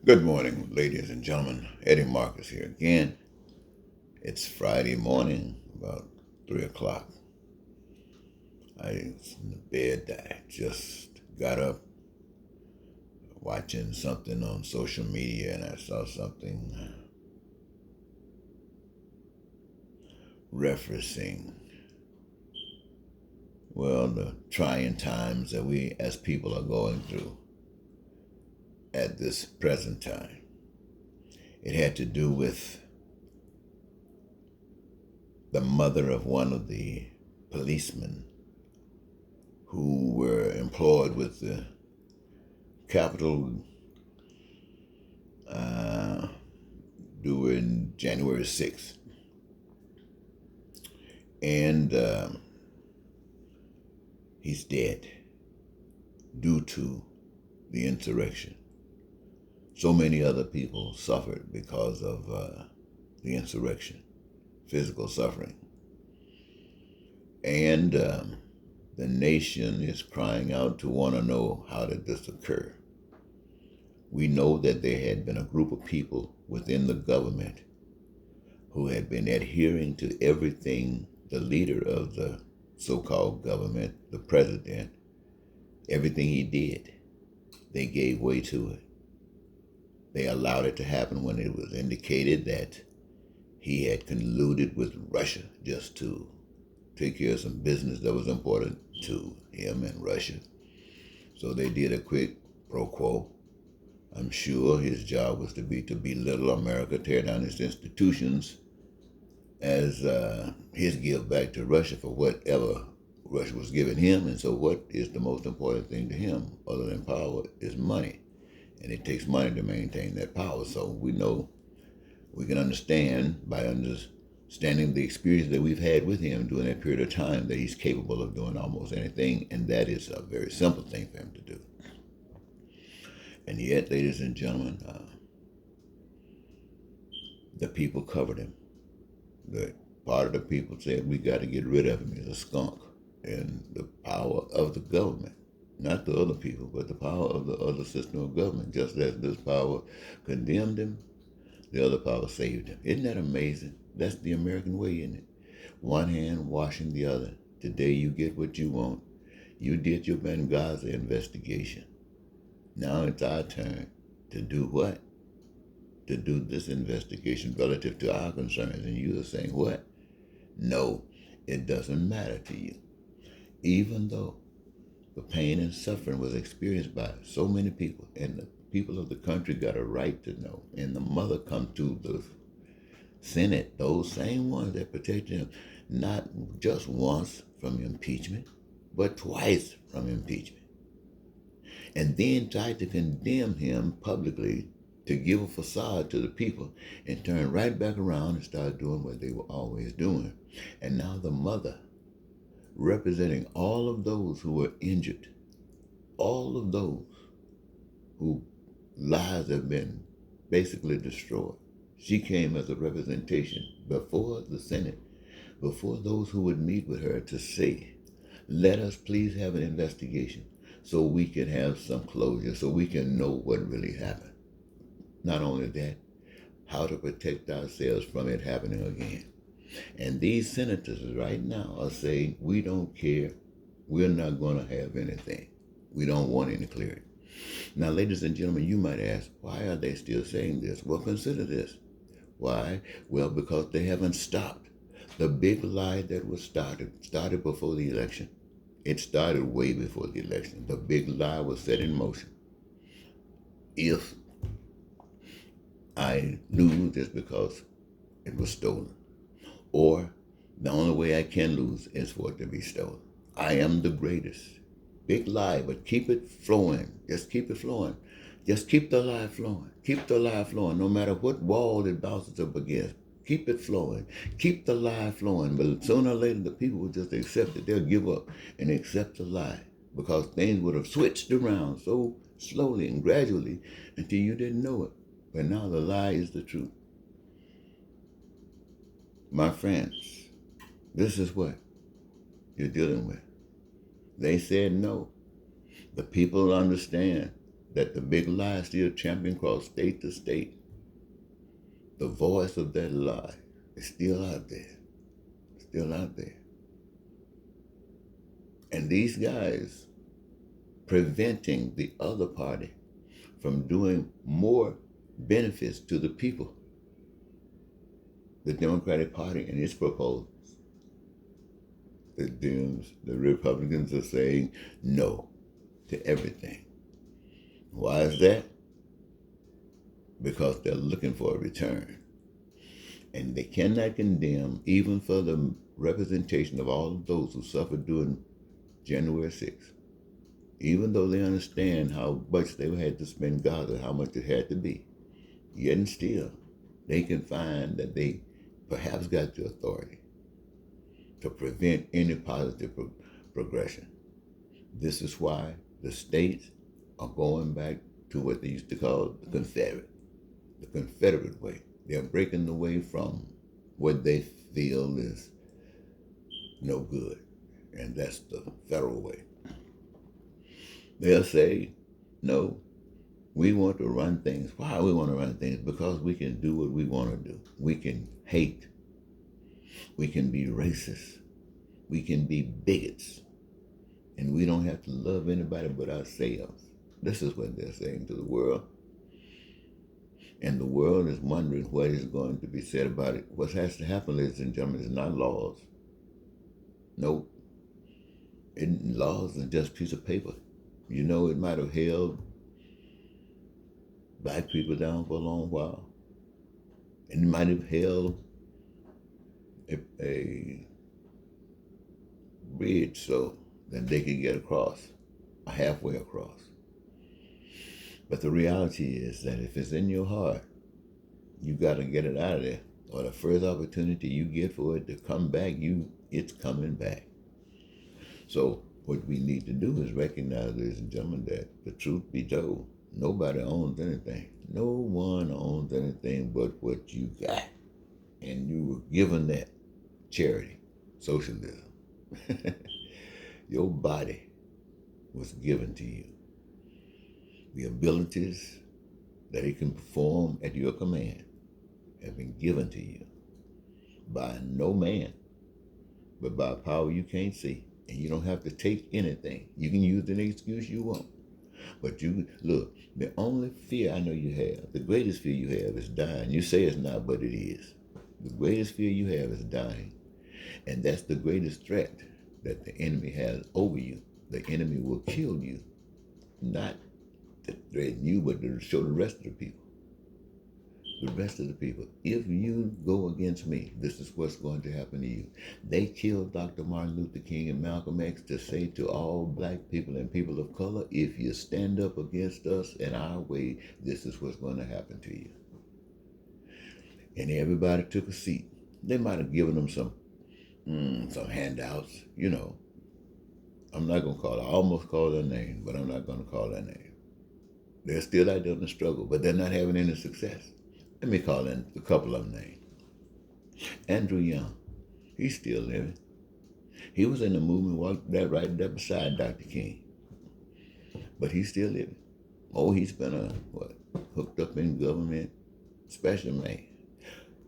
Good morning, ladies and gentlemen. Eddie Marcus here again. It's Friday morning, about 3 o'clock. I was in the bed. I just got up watching something on social media and I saw something referencing, the trying times that we as people are going through at this present time. It had to do with the mother of one of the policemen who were employed with the Capitol during January 6th. And he's dead due to the insurrection. So many other people suffered because of the insurrection, physical suffering. And the nation is crying out to want to know how did this occur. We know that there had been a group of people within the government who had been adhering to everything the leader of the so-called government, the president, everything he did. They gave way to it. They allowed it to happen when it was indicated that he had colluded with Russia just to take care of some business that was important to him and Russia. So they did a quick pro quo. I'm sure his job was to belittle America, tear down its institutions as his give back to Russia for whatever Russia was giving him. And so what is the most important thing to him other than power is money. And it takes money to maintain that power. So we know, we can understand by understanding the experience that we've had with him during that period of time that he's capable of doing almost anything. And that is a very simple thing for him to do. And yet, ladies and gentlemen, the people covered him. The part of the people said, we got to get rid of him. He's a skunk. And the power of the government, not the other people, but the power of the other system of government, just as this power condemned him, the other power saved him. Isn't that amazing? That's the American way, isn't it? One hand washing the other. Today you get what you want. You did your Benghazi investigation. Now it's our turn to do what? To do this investigation relative to our concerns. And you are saying what? No, it doesn't matter to you. Even though the pain and suffering was experienced by so many people, and the people of the country got a right to know. And the mother come to the Senate, those same ones that protected him, not just once from impeachment, but twice from impeachment. And then tried to condemn him publicly to give a facade to the people and turn right back around and start doing what they were always doing. And now the mother, representing all of those who were injured, all of those whose lives have been basically destroyed. She came as a representation before the Senate, before those who would meet with her to say, let us please have an investigation so we can have some closure, so we can know what really happened. Not only that, how to protect ourselves from it happening again. And these senators right now are saying, we don't care. We're not going to have anything. We don't want any clearing. Now, ladies and gentlemen, you might ask, why are they still saying this? Well, consider this. Why? Well, because they haven't stopped. The big lie that was started before the election. It started way before the election. The big lie was set in motion. If I lose, it's because it was stolen. Or the only way I can lose is for it to be stolen. I am the greatest. Big lie, but keep it flowing. Just keep it flowing. Just keep the lie flowing. Keep the lie flowing, no matter what wall it bounces up against. Keep it flowing. Keep the lie flowing. But sooner or later, the people will just accept it. They'll give up and accept the lie because things would have switched around so slowly and gradually until you didn't know it. But now the lie is the truth. My friends, this is what you're dealing with. They said no. The people understand that the big lie still championed across state to state. The voice of that lie is still out there. Still out there. And these guys preventing the other party from doing more benefits to the people. The Democratic Party and its proposals. The Dems, the Republicans are saying no to everything. Why is that? Because they're looking for a return. And they cannot condemn, even for the representation of all of those who suffered during January 6th. Even though they understand how much they had to spend Gaza, how much it had to be. Yet and still, they can find that they perhaps got the authority to prevent any positive progression. This is why the states are going back to what they used to call the Confederate way. They're breaking away from what they feel is no good, and that's the federal way. They'll say, no, we want to run things. Why we want to run things? Because we can do what we want to do. We can hate. We can be racist. We can be bigots. And we don't have to love anybody but ourselves. This is what they're saying to the world. And the world is wondering what is going to be said about it. What has to happen, ladies and gentlemen, is not laws. Nope. Laws are just a piece of paper. You know, it might have held black people down for a long while. And it might have held a bridge so that they could get across, halfway across. But the reality is that if it's in your heart, you got to get it out of there. Or the first opportunity you get for it to come back, it's coming back. So what we need to do is recognize, ladies and gentlemen, that the truth be told, nobody owns anything. No one owns anything but what you got. And you were given that charity, socialism. Your body was given to you. The abilities that it can perform at your command have been given to you by no man, but by a power you can't see. And you don't have to take anything. You can use any excuse you want. But look, the only fear I know you have, the greatest fear you have is dying. You say it's not, but it is. The greatest fear you have is dying. And that's the greatest threat that the enemy has over you. The enemy will kill you, not to threaten you, but to show the rest of the people. The rest of the people. If you go against me, this is what's going to happen to you. They killed Dr. Martin Luther King and Malcolm X to say to all black people and people of color, if you stand up against us in our way, this is what's going to happen to you. And everybody took a seat. They might have given them some handouts, you know. I'm not going to call it. I almost called their name, but I'm not going to call their name. They're still out there in the struggle, but they're not having any success. Let me call in a couple of them names. Andrew Young, he's still living. He was in the movement right there beside Dr. King. But he's still living. Oh, he's been hooked up in government, special man.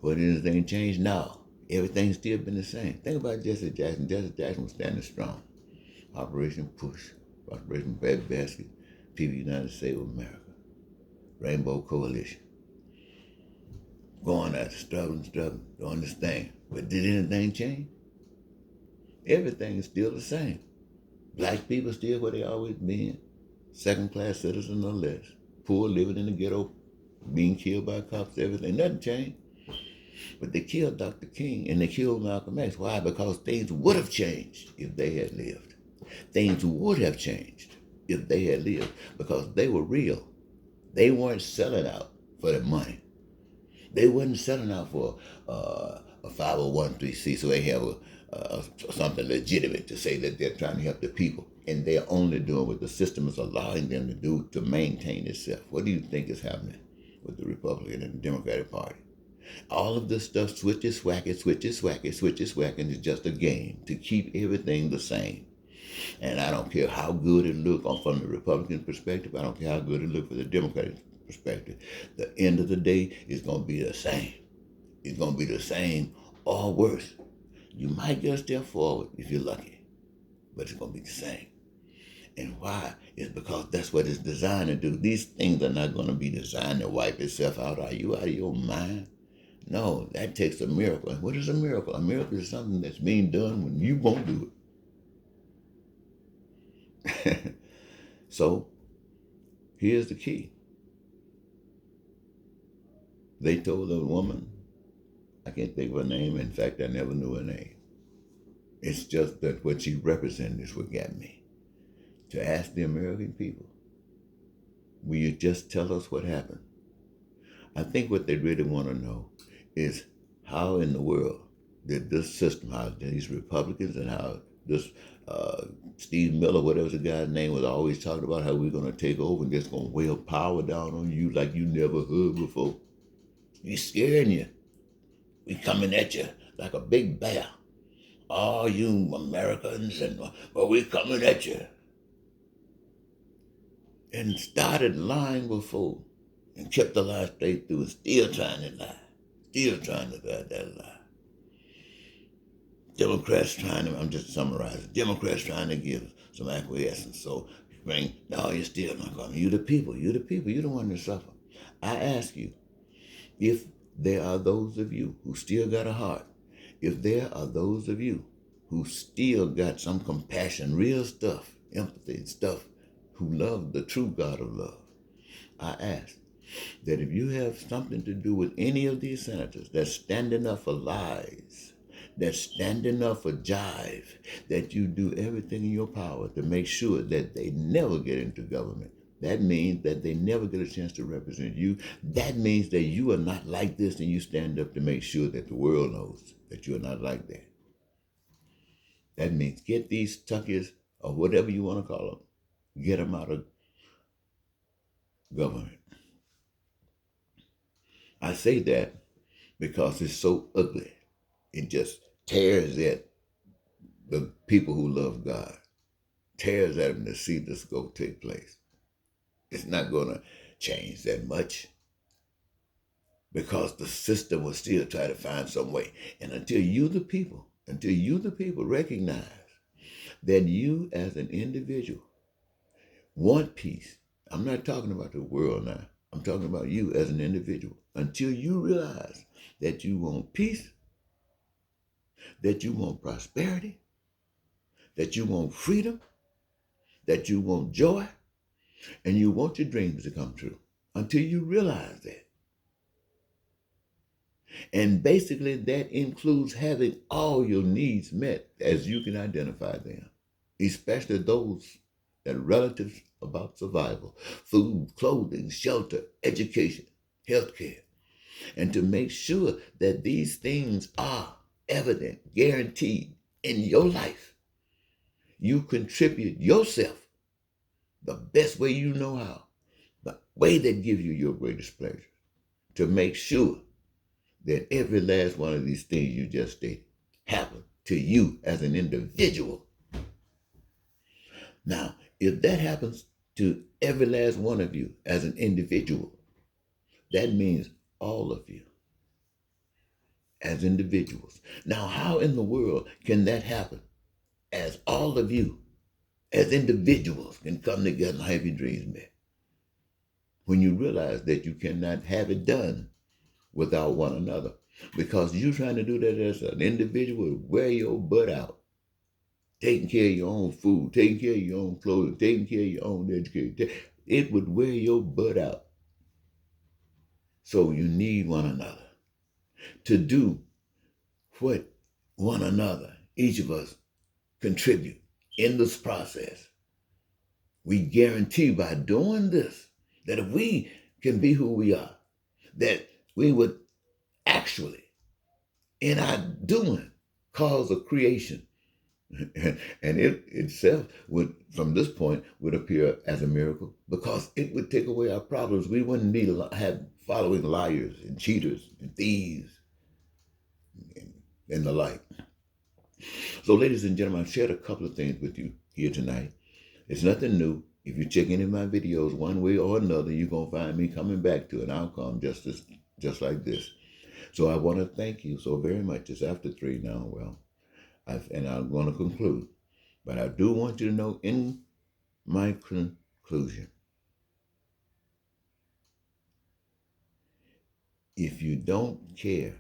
What anything changed? No. Everything's still been the same. Think about Jesse Jackson. Jesse Jackson was standing strong. Operation Push, Operation Breadbasket, People United Save America, Rainbow Coalition. Going out, struggling, doing this thing. But did anything change? Everything is still the same. Black people still where they always been. Second-class citizens or less. Poor, living in the ghetto, being killed by cops, everything. Nothing changed. But they killed Dr. King and they killed Malcolm X. Why? Because things would have changed if they had lived. Things would have changed if they had lived because they were real. They weren't selling out for the money. They wasn't selling out for a 501c, so they have something legitimate to say that they're trying to help the people. And they're only doing what the system is allowing them to do to maintain itself. What do you think is happening with the Republican and the Democratic Party? All of this stuff switches, whack it, is just a game to keep everything the same. And I don't care how good it look from the Republican perspective. I don't care how good it look from the Democratic perspective. The end of the day is going to be the same. It's going to be the same or worse. You might get a step forward if you're lucky, but it's going to be the same. And why? It's because that's what it's designed to do. These things are not going to be designed to wipe itself out. Are you out of your mind? No, that takes a miracle. And what is a miracle? A miracle is something that's being done when you won't do it. So, here's the key. They told the woman, I can't think of her name. In fact, I never knew her name. It's just that what she represented is what got me. To ask the American people, will you just tell us what happened? I think what they really want to know is how in the world did this system, how these Republicans and how this Steve Miller, whatever the guy's name was, always talking about how we're going to take over and just going to wield power down on you like you never heard before. We scaring you. We coming at you like a big bear. All you Americans, but we coming at you. And started lying before and kept the lie straight through and still trying to lie. Still trying to guide that lie. Democrats trying to, I'm just summarizing, Democrats trying to give some acquiescence. So, no, you're still not coming. You the people, you're the one that suffer. I ask you, if there are those of you who still got a heart, if there are those of you who still got some compassion, real stuff, empathy, stuff, who love the true God of love, I ask that if you have something to do with any of these senators that's standing up for lies, that's standing up for jive, that you do everything in your power to make sure that they never get into government. That means that they never get a chance to represent you. That means that you are not like this, and you stand up to make sure that the world knows that you are not like that. That means get these tuckies, or whatever you want to call them, get them out of government. I say that because it's so ugly. It just tears at the people who love God, tears at them to see this go take place. It's not going to change that much because the system will still try to find some way. And until you, the people, recognize that you as an individual want peace. I'm not talking about the world now. I'm talking about you as an individual. Until you realize that you want peace, that you want prosperity, that you want freedom, that you want joy, and you want your dreams to come true. Until you realize that. And basically that includes having all your needs met as you can identify them, especially those that are relatives about survival, food, clothing, shelter, education, healthcare, and to make sure that these things are evident, guaranteed in your life. You contribute yourself the best way you know how, the way that gives you your greatest pleasure, to make sure that every last one of these things you just stated happen to you as an individual. Now, if that happens to every last one of you as an individual, that means all of you as individuals. Now, how in the world can that happen as all of you as individuals can come together and have your dreams met? When you realize that you cannot have it done without one another. Because you trying to do that as an individual, wear your butt out. Taking care of your own food, taking care of your own clothing, taking care of your own education. It would wear your butt out. So you need one another to do what one another, each of us, contribute in this process. We guarantee by doing this that if we can be who we are, that we would actually, in our doing, cause a creation. And it itself would, from this point, would appear as a miracle because it would take away our problems. We wouldn't need to have following liars and cheaters and thieves and the like. So, ladies and gentlemen, I've shared a couple of things with you here tonight. It's nothing new. If you check any of my videos one way or another, you're going to find me coming back to an outcome just like this. So I want to thank you so very much. It's after 3 now. Well, and I'm going to conclude. But I do want you to know in my conclusion, if you don't care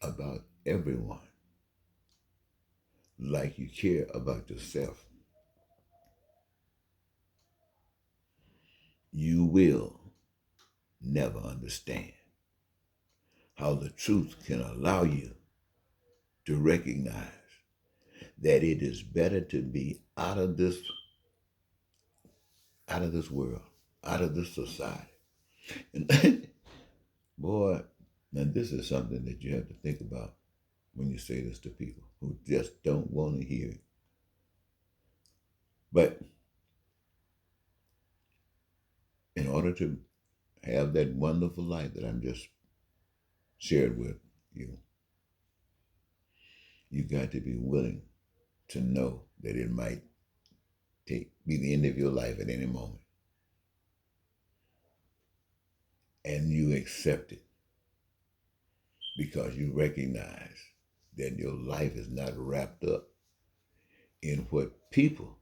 about everyone like you care about yourself, you will never understand how the truth can allow you to recognize that it is better to be out of this world, out of this society. And boy, now this is something that you have to think about when you say this to people who just don't want to hear it. But in order to have that wonderful life that I'm just shared with you, you got to be willing to know that it might be the end of your life at any moment. And you accept it because you recognize that your life is not wrapped up in what people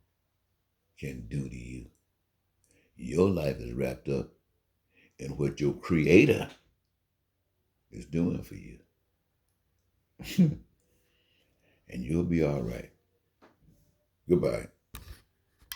can do to you. Your life is wrapped up in what your Creator is doing for you. And you'll be all right. Goodbye.